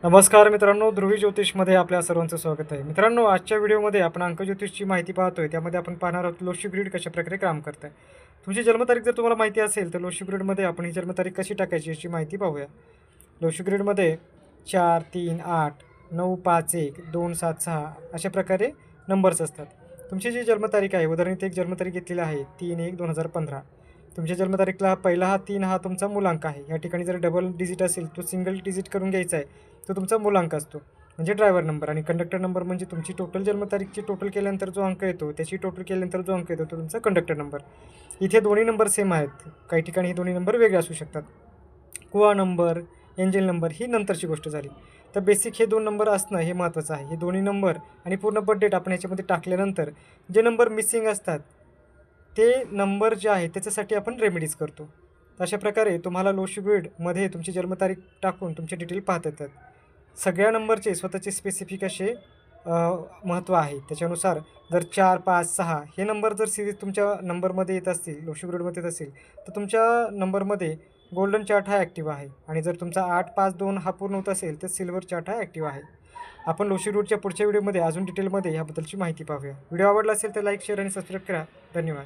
नमस्कार मित्रांनो, ध्रुवी ज्योतिषमध्ये आपल्या सर्वांचं स्वागत आहे. मित्रांनो, आजच्या व्हिडिओमध्ये आपण अंक ज्योतिषची माहिती पाहतोय. त्यामध्ये आपण पाहणार आहोत लोशी ग्रिड कशाप्रकारे काम करते. तुमची जन्मतारीख जर तुम्हाला माहिती असेल तर लोशी ग्रिडमध्ये आपण ही जन्मतारीख कशी टाकायची याची माहिती पाहूया. लोशी ग्रिडमध्ये 4, 3, 8, 9, 5, 1, 2, 7, 6 अशा प्रकारे नंबर्स असतात. तुमची जी जन्मतारीख आहे, उदाहरणार्थ एक जन्मतारीख घेतलेली आहे 3/1/2015. तुमच्या जन्मतारीखला पहिला हा 3 हा तुमचा मूलांक आहे. या ठिकाणी जर डबल डिजिट असेल तो सिंगल डिजिट करून घ्यायचा आहे. तो तुमचा मूलांक असतो म्हणजे ड्रायव्हर नंबर. आणि कंडक्टर नंबर म्हणजे तुमची टोटल जन्मतारीखची टोटल केल्यानंतर जो अंक येतो त्याची टोटल केल्यानंतर जो अंक येतो तो तुमचा कंडक्टर नंबर. इथे दोन्ही नंबर सेम आहेत. काही ठिकाणी हे दोन्ही नंबर वेगळे असू शकतात. कुवा नंबर, एंजल नंबर ही नंतरची गोष्ट झाली. तर बेसिक हे 2 नंबर असणं हे महत्त्वाचं आहे. हे दोन्ही नंबर आणि पूर्ण बर्थ डेट आपण ह्याच्यामध्ये टाकल्यानंतर जे नंबर मिसिंग असतात ते नंबर जे आहे त्याच्यासाठी आपण रेमेडीज करतो. तर अशा प्रकारे तुम्हाला लोशी ग्रिडमध्ये तुमची जन्मतारीख टाकून तुमचे डिटेल पाहता येतात. सगळ्या नंबरचे स्वतःचे स्पेसिफिक असे महत्त्व आहे. त्याच्यानुसार जर 4, 5, 6 हे नंबर जर सिरीज तुमच्या नंबरमध्ये येत असतील, लोशी ग्रिडमध्ये येत असेल, तर तुमच्या नंबरमध्ये गोल्डन चार्ट हा ॲक्टिव्ह आहे. आणि जर तुमचा 8, 5, 2 हा पूर्ण होत असेल तर सिल्वर चार्ट हा ॲक्टिव्ह आहे. आपण लोशी ग्रिडच्या पुढच्या व्हिडिओमध्ये अजून डिटेलमध्ये ह्याबद्दलची माहिती पाहूया. व्हिडिओ आवडला असेल तर लाईक, शेअर आणि सबस्क्राईब करा. धन्यवाद.